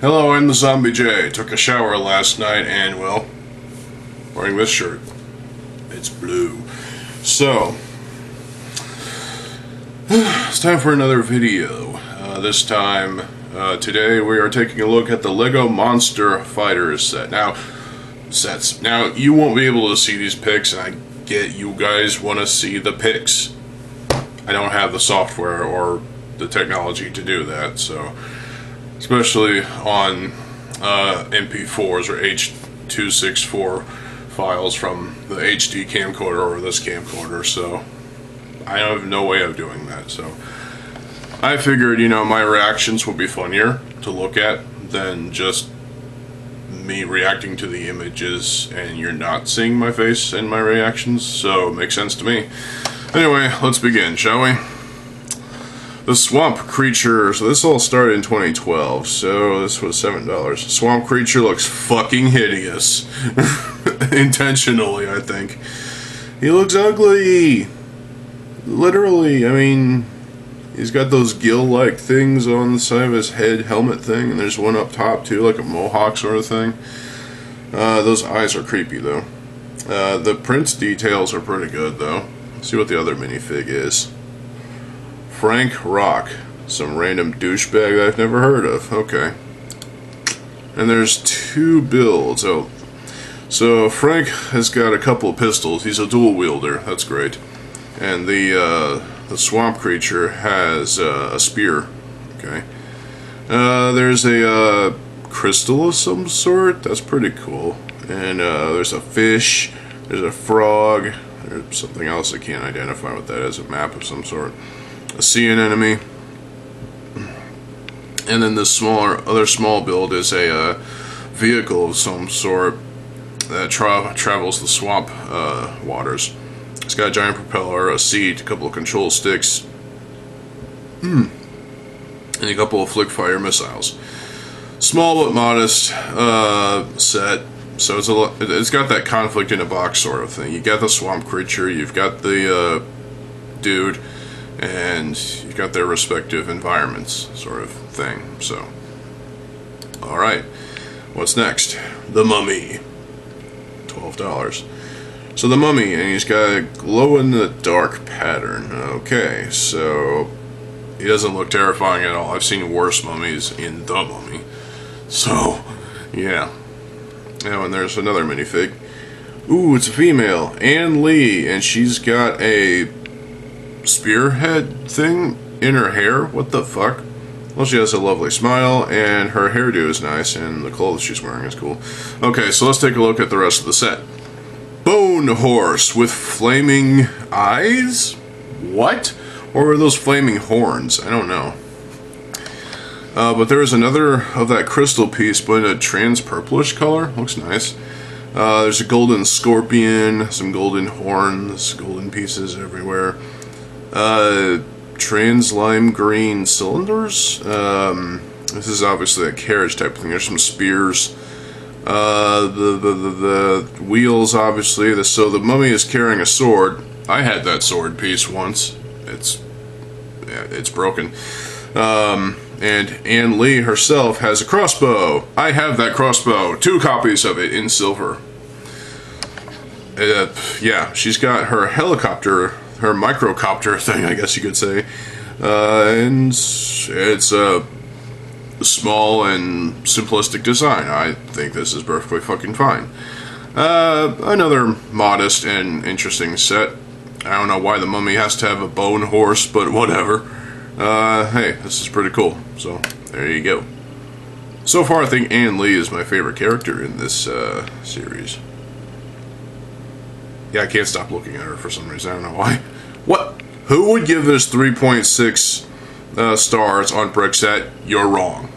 Hello, I'm TheZOMBIEJ. Took a shower last night and, well, wearing this shirt. It's blue. So, it's time for another video. This time, today we are taking a look at the Lego Monster Fighters set. Now, you won't be able to see these pics, and I get you guys want to see the pics. I don't have the software or the technology to do that, so especially on MP4s or H.264 files from the HD camcorder or this camcorder, so I have no way of doing that. So I figured, my reactions would be funnier to look at than just me reacting to the images and you're not seeing my face and my reactions, so it makes sense to me. Anyway, let's begin, shall we? The Swamp Creature, so this all started in 2012, so this was $7. Swamp Creature looks fucking hideous. Intentionally, I think. He looks ugly! Literally, I mean, he's got those gill-like things on the side of his head, helmet thing, and there's one up top too, like a mohawk sort of thing. Those eyes are creepy, though. The print details are pretty good, though. Let's see what the other minifig is. Frank Rock. Some random douchebag I've never heard of. Okay. And there's two builds. Oh. So Frank has got a couple of pistols. He's a dual wielder. That's great. And the Swamp Creature has a spear. Okay. There's a crystal of some sort. That's pretty cool. And there's a fish. There's a frog. There's something else I can't identify what that is. A map of some sort. A sea anemone. And then this other small build is a vehicle of some sort that travels the swamp waters. It's got a giant propeller, a seat, a couple of control sticks, and a couple of flick fire missiles. Small but modest set. So it's got that conflict in a box sort of thing. You got the Swamp Creature, you've got the dude, and you've got their respective environments sort of thing. So, alright, what's next? The Mummy. $12. So the Mummy, and he's got a glow-in-the-dark pattern. Okay, so he doesn't look terrifying at all. I've seen worse mummies in The Mummy. So, yeah. Now, and there's another minifig. Ooh, it's a female, Ann Lee, and she's got a spearhead thing in her hair. What the fuck? Well, she has a lovely smile, and her hairdo is nice, and the clothes she's wearing is cool. Okay, so let's take a look at the rest of the set. Bone Horse with flaming eyes? What? Or were those flaming horns? I don't know. But there is another of that crystal piece, but in a trans-purplish color. Looks nice. There's a golden scorpion, some golden horns, golden pieces everywhere. Trans lime green cylinders. This is obviously a carriage type of thing. There's some spears. The wheels, obviously. So the Mummy is carrying a sword. I had that sword piece once. It's broken. And Ann Lee herself has a crossbow. I have that crossbow. 2 copies of it in silver. Yeah, she's got her helicopter, her microcopter thing, I guess you could say. And it's a small and simplistic design. I think this is perfectly fucking fine. Another modest and interesting set. I don't know why the Mummy has to have a bone horse, but whatever. Hey, this is pretty cool. So, there you go. So far, I think Ann Lee is my favorite character in this series. Yeah, I can't stop looking at her for some reason. I don't know why. What? Who would give this 3.6 stars on Brickset? You're wrong.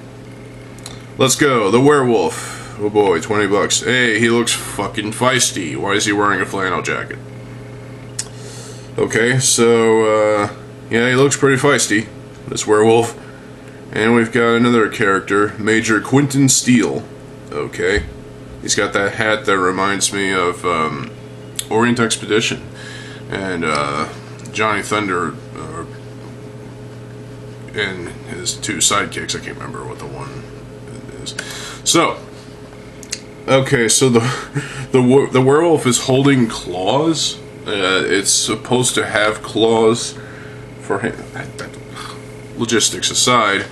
Let's go. The Werewolf. Oh boy, $20. Hey, he looks fucking feisty. Why is he wearing a flannel jacket? Okay, so, yeah, he looks pretty feisty, this werewolf. And we've got another character, Major Quentin Steele. Okay. He's got that hat that reminds me of Orient Expedition. And Johnny Thunder and his 2 sidekicks. I can't remember what the one is. So, okay, so the werewolf is holding claws. It's supposed to have claws for him. Logistics aside.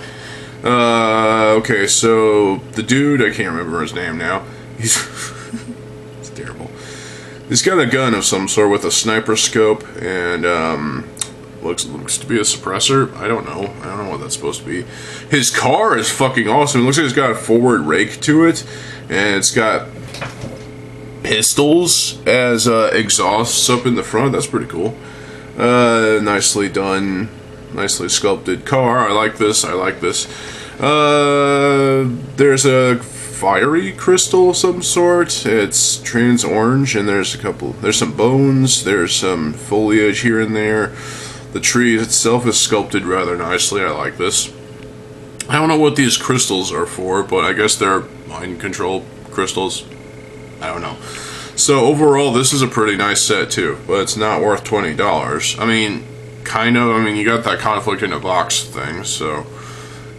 Okay, so the dude, I can't remember his name now. He's it's terrible. He's got a gun of some sort with a sniper scope and looks to be a suppressor. I don't know what that's supposed to be. His car is fucking awesome. It looks like it's got a forward rake to it, and it's got pistols as exhausts up in the front. That's pretty cool. Nicely done. Nicely sculpted car. I like this. There's a fiery crystal of some sort. It's trans orange, and there's some bones, there's some foliage here and there. The tree itself is sculpted rather nicely. I like this. I don't know what these crystals are for, but I guess they're mind control crystals. I don't know. So overall, this is a pretty nice set too, but it's not worth $20. I mean, kind of. I mean, you got that conflict in a box thing, so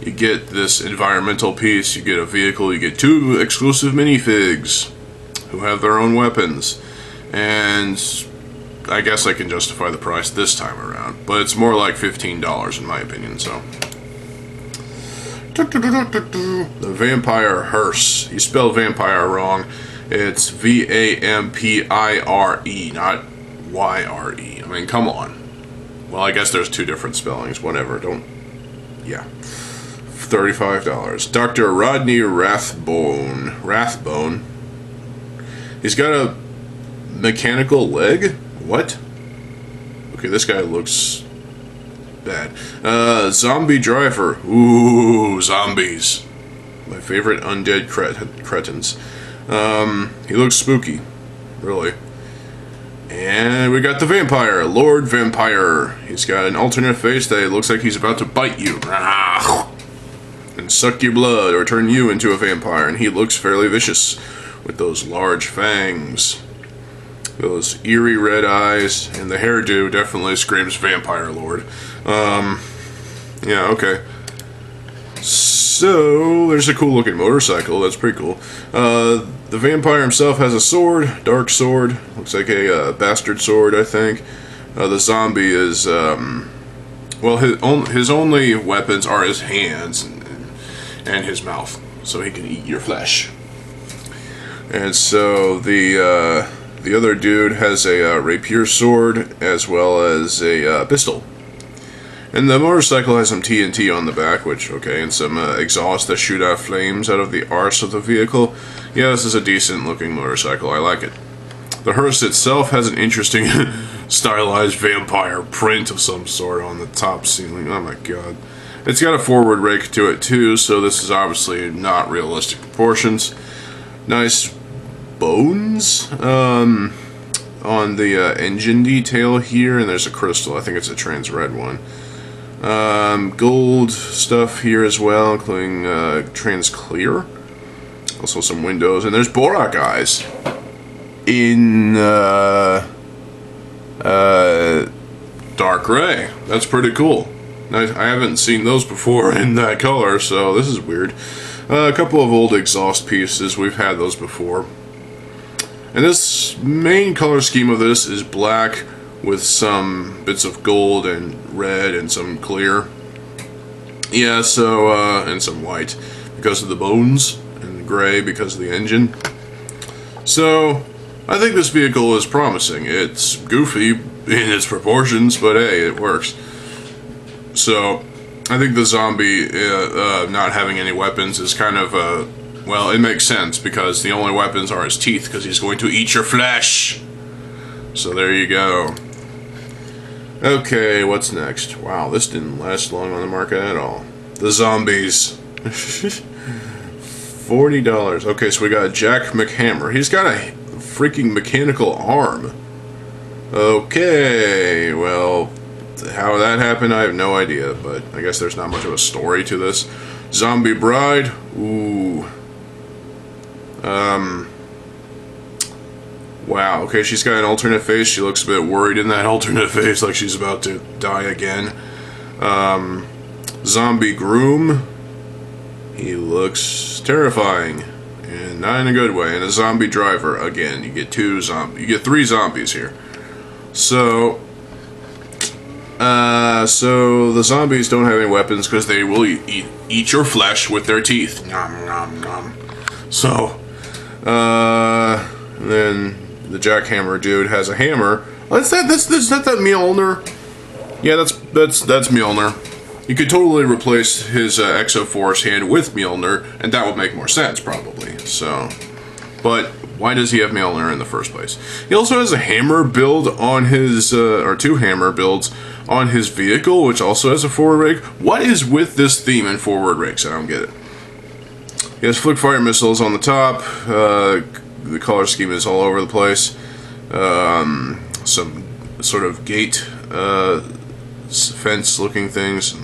you get this environmental piece, you get a vehicle, you get 2 exclusive minifigs who have their own weapons, and I guess I can justify the price this time around, but it's more like $15 in my opinion. So the vampire hearse. You spelled vampire wrong. It's V-A-M-P-I-R-E, not Y-R-E. I mean, come on. Well, I guess there's 2 different spellings. Whatever. Yeah. $35. Dr. Rodney Rathbone. He's got a mechanical leg? What? Okay, this guy looks bad. Zombie driver. Ooh, zombies. My favorite undead cretins. He looks spooky. Really. And we got the vampire, Lord Vampire. He's got an alternate face that looks like he's about to bite you and suck your blood or turn you into a vampire. And he looks fairly vicious with those large fangs, those eerie red eyes, and the hairdo definitely screams Vampire Lord. Yeah, okay. So there's a cool looking motorcycle. That's pretty cool. The vampire himself has a sword, dark sword. Looks like a bastard sword, I think. The zombie is, well, his only weapons are his hands and his mouth, so he can eat your flesh. And so the other dude has a rapier sword as well as a pistol. And the motorcycle has some TNT on the back, which, okay, and some exhaust that shoot out flames out of the arse of the vehicle. Yeah, this is a decent looking motorcycle. I like it. The hearse itself has an interesting stylized vampire print of some sort on the top ceiling. Oh my god. It's got a forward rake to it too, so this is obviously not realistic proportions. Nice bones on the engine detail here, and there's a crystal. I think it's a trans red one. Gold stuff here as well, including trans clear. Also some windows, and there's Borak eyes in dark gray. That's pretty cool. I haven't seen those before in that color, so this is weird. A couple of old exhaust pieces, we've had those before. And this main color scheme of this is black with some bits of gold and red and some clear. Yeah, so, and some white because of the bones, and gray because of the engine. So, I think this vehicle is promising. It's goofy in its proportions, but hey, it works. So, I think the zombie not having any weapons is kind of, well, it makes sense because the only weapons are his teeth because he's going to eat your flesh. So there you go. Okay, what's next? Wow, this didn't last long on the market at all. TheZOMBIEJ. $40. Okay, so we got Jack McHammer. He's got a freaking mechanical arm. Okay, well, how that happened, I have no idea, but I guess there's not much of a story to this. Zombie Bride. Ooh. Wow, okay, she's got an alternate face. She looks a bit worried in that alternate face, like she's about to die again. Zombie Groom. He looks terrifying, and not in a good way. And a zombie driver. Again, you get three zombies here. So the zombies don't have any weapons because they will eat your flesh with their teeth. Nom nom nom. So, then the jackhammer dude has a hammer. That's not that Mjolnir. Yeah, that's Mjolnir. You could totally replace his Exoforce hand with Mjolnir, and that would make more sense, probably. So, but why does he have Mjolnir in the first place? He also has a hammer build on his, or two hammer builds on his vehicle, which also has a forward rake. What is with this theme in forward rakes? I don't get it. He has flick fire missiles on the top. The color scheme is all over the place. Some sort of gate, fence-looking things.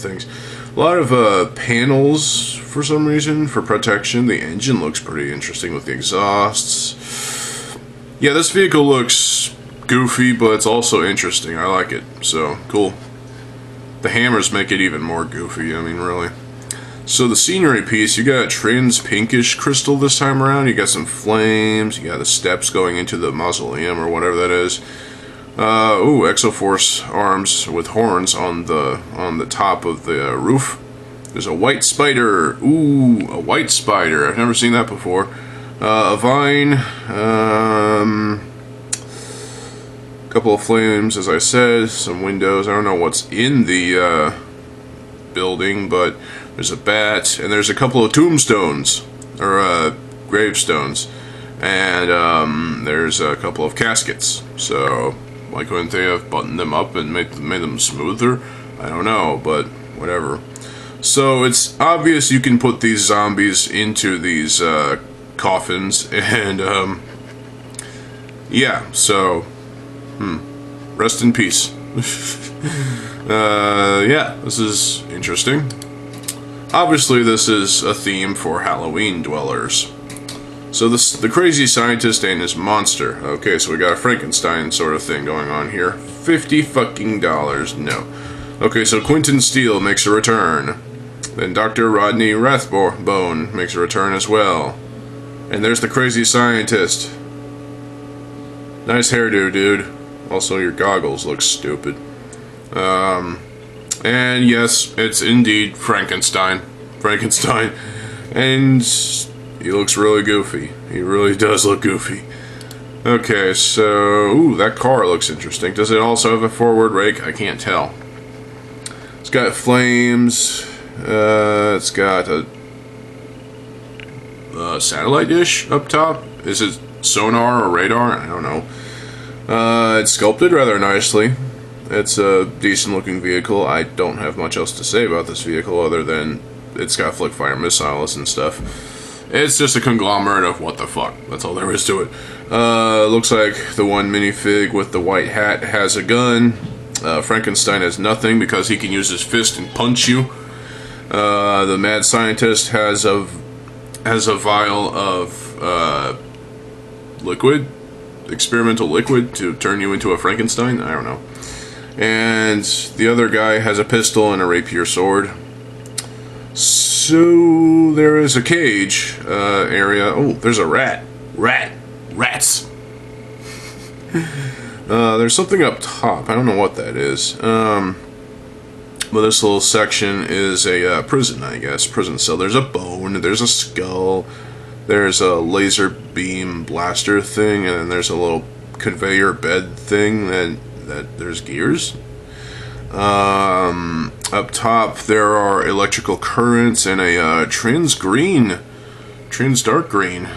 A lot of panels for some reason for protection. The engine looks pretty interesting with the exhausts. Yeah, this vehicle looks goofy, but it's also interesting. I like it. So, cool. The hammers make it even more goofy, I mean, really. So the scenery piece, you got a trans pinkish crystal this time around. You got some flames. You got the steps going into the mausoleum or whatever that is. Ooh, Exoforce arms with horns on the top of the roof. There's a white spider. Ooh, a white spider. I've never seen that before. A vine. Couple of flames, as I said. Some windows. I don't know what's in the building, but there's a bat, and there's a couple of tombstones, or gravestones, and there's a couple of caskets. So why couldn't they have buttoned them up and made them smoother? I don't know, but whatever. So it's obvious you can put these zombies into these coffins, and yeah, so rest in peace. Yeah, this is interesting. Obviously, this is a theme for Halloween dwellers. So the crazy scientist and his monster. Okay, so we got a Frankenstein sort of thing going on here. $50 fucking. No. Okay, so Quentin Steele makes a return. Then Dr. Rodney Rathbone makes a return as well. And there's the crazy scientist. Nice hairdo, dude. Also, your goggles look stupid. And yes, it's indeed Frankenstein. And he looks really goofy. He really does look goofy. Okay, so... Ooh, that car looks interesting. Does it also have a forward rake? I can't tell. It's got flames. It's got a satellite dish up top. Is it sonar or radar? I don't know. It's sculpted rather nicely. It's a decent looking vehicle. I don't have much else to say about this vehicle other than it's got flick fire missiles and stuff. It's just a conglomerate of what the fuck. That's all there is to it. Looks like the one minifig with the white hat has a gun. Frankenstein has nothing because he can use his fist and punch you. The mad scientist has a vial of liquid, experimental liquid to turn you into a Frankenstein. I don't know. And the other guy has a pistol and a rapier sword. So there is a cage area. Oh, there's a rat. Rats. There's something up top. I don't know what that is. But this little section is a prison, I guess. Prison cell. There's a bone. There's a skull. There's a laser beam blaster thing, and then there's a little conveyor bed thing that there's gears. Up top there are electrical currents and a trans dark green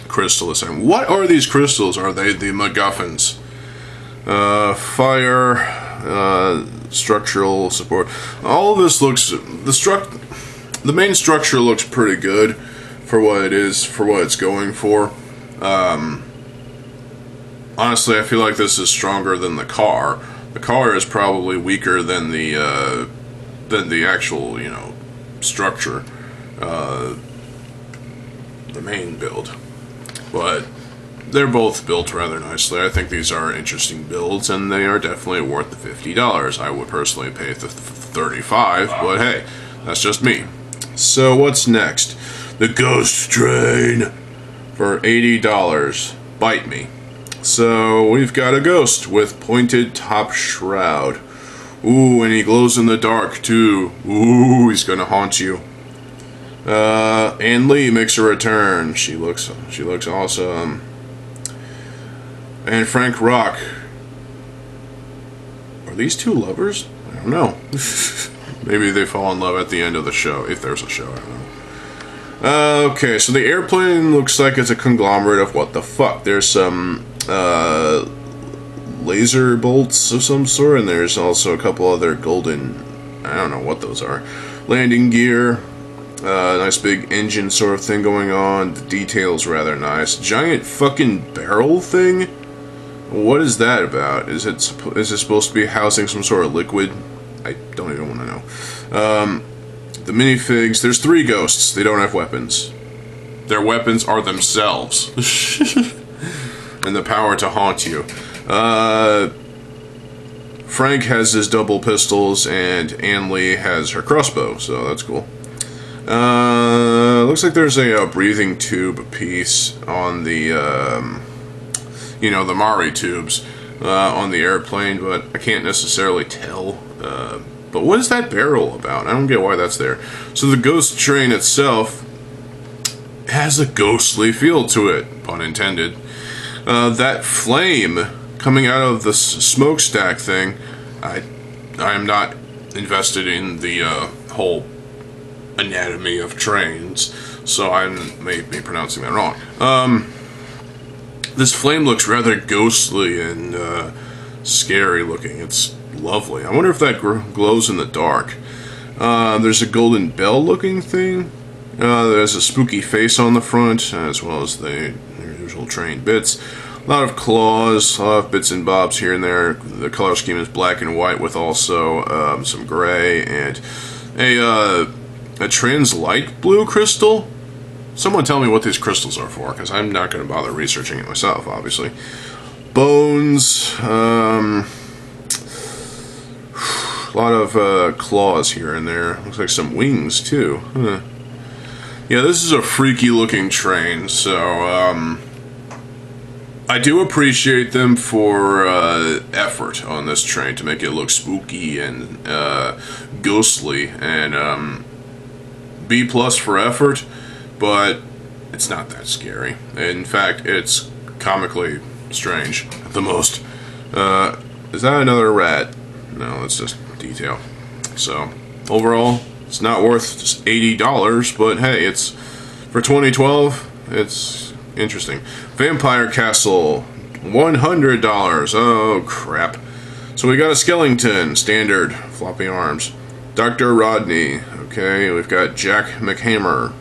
crystal this time. What are these crystals? Are they the MacGuffins? Fire, structural support. All of this looks the main structure looks pretty good for what it is, for what it's going for. Honestly, I feel like this is stronger than the car. The car is probably weaker than the actual, structure, the main build. But they're both built rather nicely. I think these are interesting builds, and they are definitely worth the $50. I would personally pay the $35, but hey, That's just me. So what's next? The Ghost Train for $80. Bite me. So we've got a ghost with pointed top shroud. Ooh, and he glows in the dark too. Ooh, he's gonna haunt you. Ann Lee makes a return. She looks awesome. And Frank Rock. Are these two lovers? I don't know. Maybe they fall in love at the end of the show, if there's a show, I don't know. Okay, so the airplane looks like it's a conglomerate of what the fuck. There's some laser bolts of some sort, and there's also a couple other golden, I don't know what those are, landing gear. Nice big engine sort of thing going on. The details rather nice. Giant fucking barrel thing? What is that about? Is it supposed to be housing some sort of liquid? I don't even want to know. The minifigs, there's 3 ghosts. They don't have weapons. Their weapons are themselves. And the power to haunt you. Frank has his double pistols, and Ann Lee has her crossbow, so that's cool. Looks like there's a breathing tube piece on the, the Mari tubes on the airplane, but I can't necessarily tell. But what is that barrel about? I don't get why that's there. So the ghost train itself has a ghostly feel to it, pun intended. That flame coming out of the smokestack thing, I am not invested in the whole anatomy of trains, so I may be pronouncing that wrong. This flame looks rather ghostly and scary looking. It's lovely. I wonder if that glows in the dark. There's a golden bell looking thing. There's a spooky face on the front, as well as the usual train bits. A lot of claws, a lot of bits and bobs here and there. The color scheme is black and white with also some gray and a trans-light blue crystal. Someone tell me what these crystals are for, because I'm not going to bother researching it myself, obviously. Bones, a lot of claws here and there. Looks like some wings, too. Huh. Yeah, this is a freaky looking train, so, I do appreciate them for effort on this train to make it look spooky and ghostly, and B+ for effort, but it's not that scary. In fact, it's comically strange at the most. Is that another rat? No, it's just detail. So, overall, it's not worth just $80, but hey, it's for 2012, it's interesting. Vampire Castle, $100. Oh, crap. So we got a skeleton, standard, floppy arms. Dr. Rodney, okay, we've got Jack McHammer.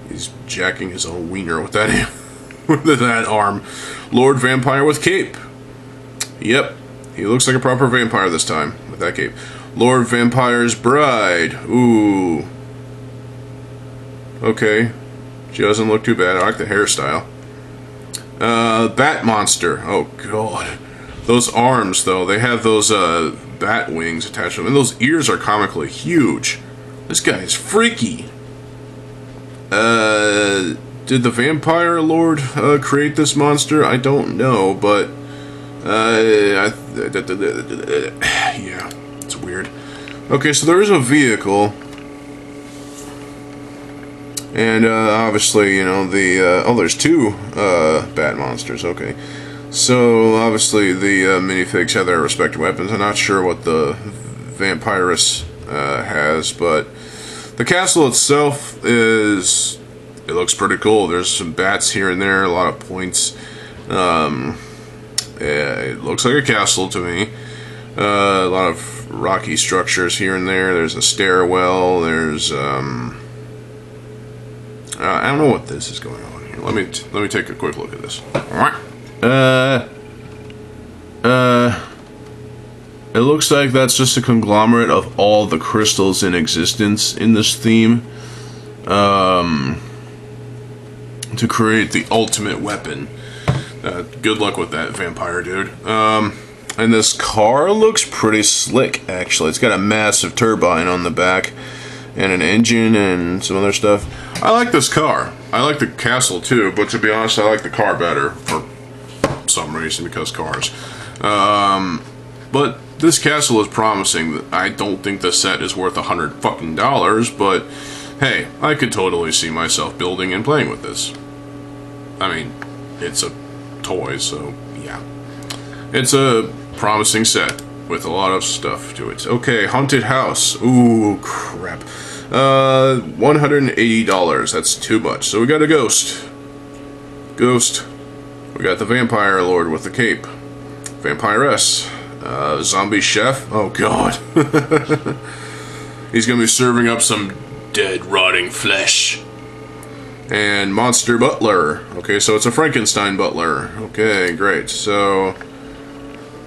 He's jacking his own wiener with that, with that arm. Lord Vampire with cape. Yep, he looks like a proper vampire this time, with that cape. Lord Vampire's bride. Ooh. Okay. She doesn't look too bad. I like the hairstyle. Bat monster. Oh, God. Those arms, though, they have those bat wings attached to them. And those ears are comically huge. This guy is freaky. Did the Vampire Lord create this monster? I don't know, but yeah, it's weird. Okay, so there is a vehicle, and obviously, you know, the oh, there's 2 bat monsters. Okay, so obviously the minifigs have their respective weapons. I'm not sure what the Vampirus has, but the castle itself it looks pretty cool. There's some bats here and there, a lot of points. Yeah, it looks like a castle to me. A lot of rocky structures here and there. There's a stairwell. There's I don't know what this is going on here. Let me take a quick look at this. It looks like that's just a conglomerate of all the crystals in existence in this theme. To create the ultimate weapon. Good luck with that, vampire dude. And this car looks pretty slick, actually. It's got a massive turbine on the back. and an engine and some other stuff. I like this car. I like the castle too, but to be honest, I like the car better for some reason, because cars. But this castle is promising. I don't think the set is worth $100 fucking, but hey, I could totally see myself building and playing with this. I mean, it's a toy, so yeah. It's a promising set with a lot of stuff to it. Okay, haunted house. Ooh, crap. $180. That's too much. So we got a ghost. Ghost. We got the vampire lord with the cape. Vampiress. Zombie chef. Oh god. He's gonna be serving up some dead, rotting flesh. And monster butler. Okay, so it's a Frankenstein butler. Okay, great. So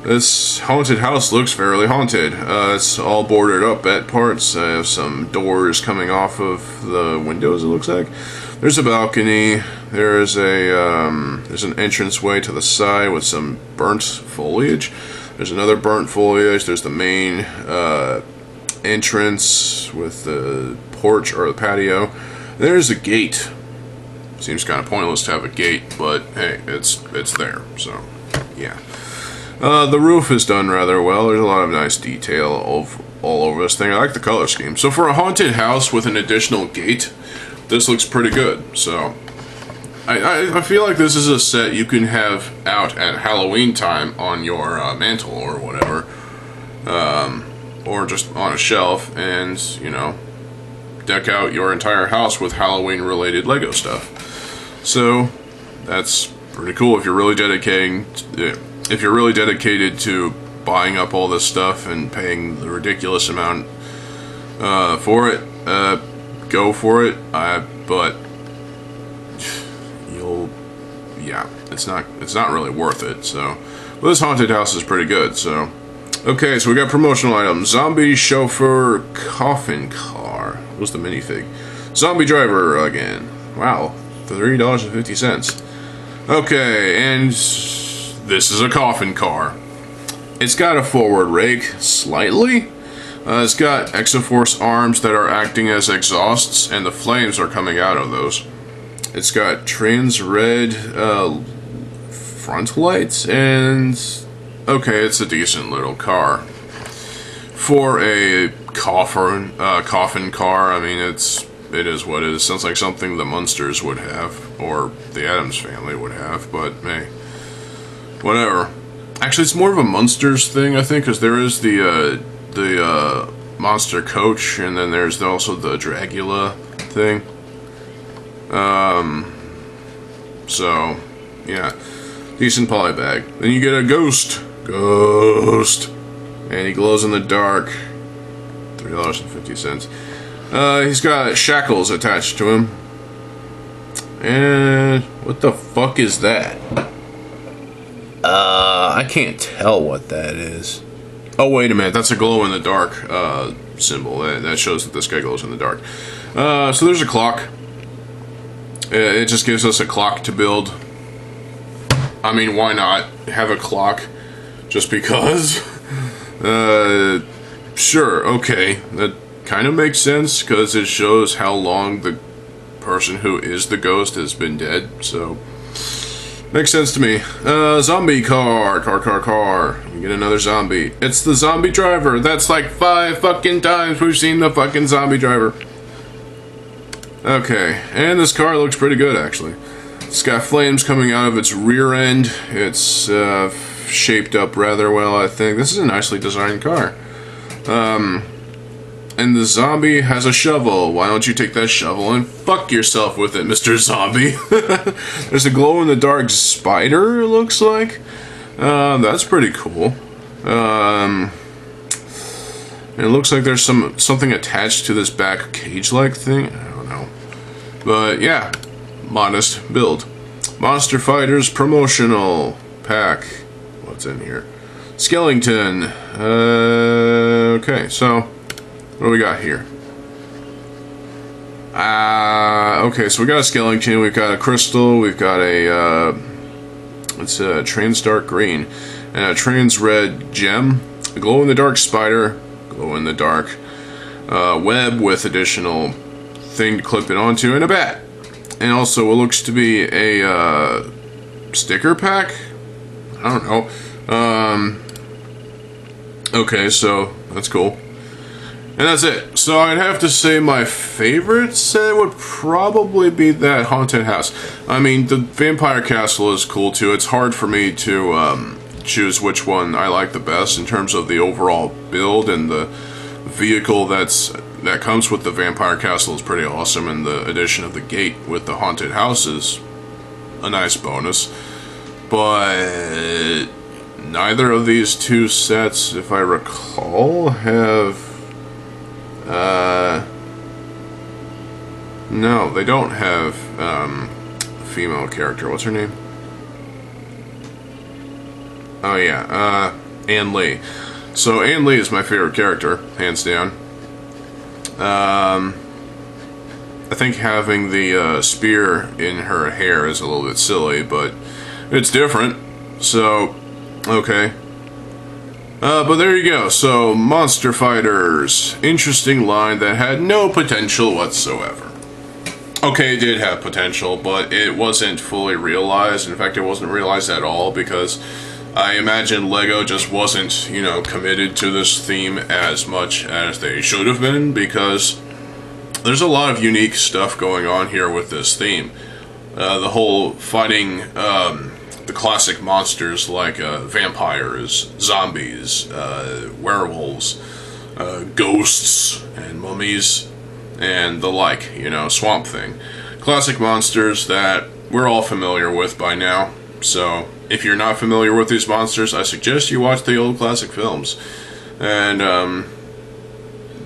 this haunted house looks fairly haunted. It's all boarded up at parts. I have some doors coming off of the windows, it looks like. There's a balcony. There's an entranceway to the side with some burnt foliage. There's another burnt foliage. There's the main entrance with the porch or the patio. There's a gate. Seems kind of pointless to have a gate, but hey, it's there. So yeah. The roof is done rather well. There's a lot of nice detail all over this thing. I like the color scheme. So for a haunted house with an additional gate, this looks pretty good. So I feel like this is a set you can have out at Halloween time on your mantle or whatever, or just on a shelf, and you know, deck out your entire house with Halloween related Lego stuff. So that's pretty cool if you're really dedicated to buying up all this stuff and paying the ridiculous amount for it. Go for it. But it's not really worth it. So, well, this haunted house is pretty good. So, okay, so we got promotional items: zombie chauffeur coffin car. What's the minifig? Zombie driver again. Wow, $3.50. Okay, and this is a coffin car. It's got a forward rake, slightly. It's got Exoforce arms that are acting as exhausts, and the flames are coming out of those. It's got trans red front lights, and okay, it's a decent little car for a coffin car. I mean, it is what it is. Sounds like something the Munsters would have, or the Addams family would have, but hey, whatever. Actually, it's more of a Munsters thing, I think, because there is the monster coach, and then there's also the Dracula thing. So yeah, decent polybag. Then you get a ghost, and he glows in the dark. $3.50. He's got shackles attached to him. And what the fuck is that? I can't tell what that is. Oh, wait a minute. That's a glow-in-the-dark symbol. That shows that this guy glows in the dark. So there's a clock. It just gives us a clock to build. I mean, why not have a clock? Just because? Sure, okay. That kind of makes sense, because it shows how long the person who is the ghost has been dead, so makes sense to me. Zombie car. We get another zombie. It's the zombie driver. That's like 5 fucking times we've seen the fucking zombie driver. Okay, and this car looks pretty good, actually. It's got flames coming out of its rear end. It's shaped up rather well, I think. This is a nicely designed car. And the zombie has a shovel. Why don't you take that shovel and fuck yourself with it, Mr. Zombie? There's a glow-in-the-dark spider, it looks like. That's pretty cool. And it looks like there's something attached to this back cage-like thing. I don't know. But yeah, modest build. Monster Fighters promotional pack. What's in here? Skellington. Okay, so what do we got here? Okay, so we got a Skellington, we've got a Crystal, we've got a, it's a Trans Dark Green, and a Trans Red Gem, a Glow-in-the-Dark Spider, Glow-in-the-Dark, web with additional thing to clip it onto, and a bat. And also, it looks to be a sticker pack. I don't know. Okay, so that's cool. And that's it. So I'd have to say my favorite set would probably be that haunted house. I mean, the vampire castle is cool too. It's hard for me to choose which one I like the best in terms of the overall build, and the vehicle that comes with the vampire castle is pretty awesome, and the addition of the gate with the haunted house is a nice bonus. But neither of these two sets, if I recall, have no, they don't have female character. What's her name? Oh yeah, Ann Lee. So Ann Lee is my favorite character, hands down. I think having the spear in her hair is a little bit silly, but it's different. So, okay. But there you go. So, Monster Fighters. Interesting line that had no potential whatsoever. Okay, it did have potential, but it wasn't fully realized. In fact, it wasn't realized at all, because I imagine LEGO just wasn't, you know, committed to this theme as much as they should have been, because there's a lot of unique stuff going on here with this theme. The whole fighting the classic monsters like vampires, zombies, werewolves, ghosts, and mummies, and the like, you know, Swamp Thing. Classic monsters that we're all familiar with by now. So, if you're not familiar with these monsters, I suggest you watch the old classic films. And,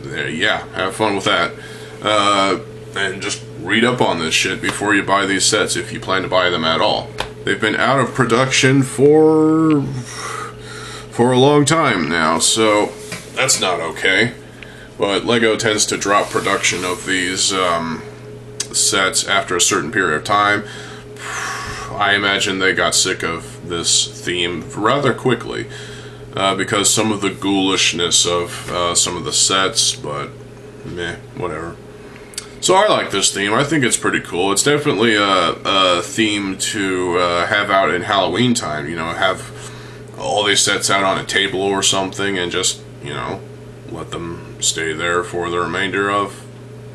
yeah, have fun with that. And just read up on this shit before you buy these sets, if you plan to buy them at all. They've been out of production for a long time now, so that's not okay. But LEGO tends to drop production of these sets after a certain period of time. I imagine they got sick of this theme rather quickly, because some of the ghoulishness of some of the sets, but meh, whatever. So I like this theme. I think it's pretty cool. It's definitely a theme to have out in Halloween time. You know, have all these sets out on a table or something, and just, you know, let them stay there for the remainder of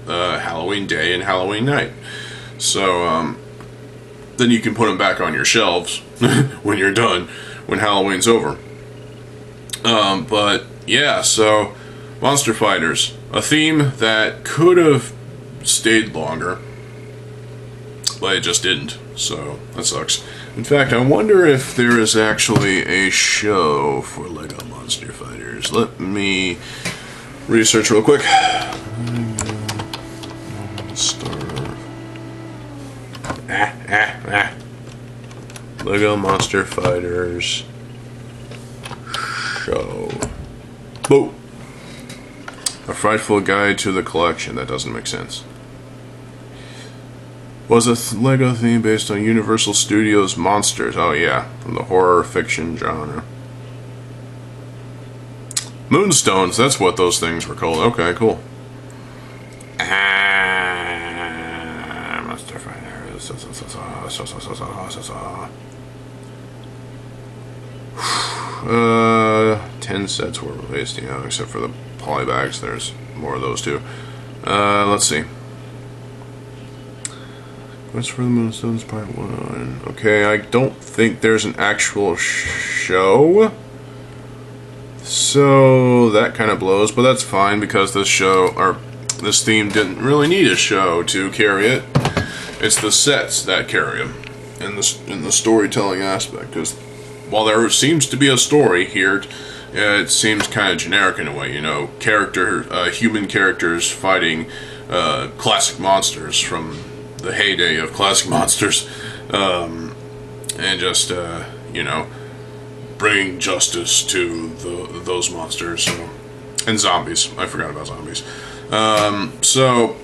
Halloween day and Halloween night. So then you can put them back on your shelves when you're done, when Halloween's over. But yeah, so Monster Fighters, a theme that could have stayed longer, but it just didn't, so that sucks. In fact, I wonder if there is actually a show for LEGO Monster Fighters. Let me research real quick. LEGO Monster Fighters show. Whoa! A frightful guide to the collection. That doesn't make sense. Was a LEGO theme based on Universal Studios' Monsters. Oh yeah, from the horror fiction genre. Moonstones, that's what those things were called. Okay, cool. Monster Fighters. 10 sets were released, you know, except for the polybags. There's more of those too. Let's see. Quest for the Moonstones Part 1. Okay, I don't think there's an actual show. So that kind of blows, but that's fine, because this show, or this theme, didn't really need a show to carry it. It's the sets that carry them in the storytelling aspect. Because while there seems to be a story here, it seems kind of generic in a way. You know, human characters fighting classic monsters from the heyday of classic monsters, and just you know, bringing justice to those monsters. So, and zombies. I forgot about zombies. So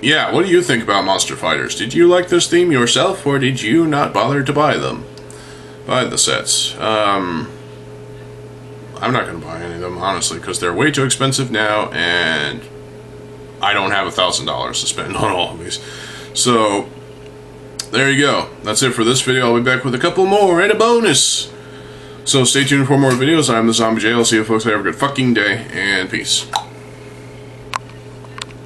yeah, what do you think about Monster Fighters? Did you like this theme yourself, or did you not bother to buy them? Buy the sets. I'm not going to buy any of them, honestly, because they're way too expensive now, and I don't have $1,000 to spend on all of these. So, there you go. That's it for this video. I'll be back with a couple more and a bonus. So stay tuned for more videos. I'm TheZOMBIEJ. I'll see you folks later. Have a good fucking day, and peace.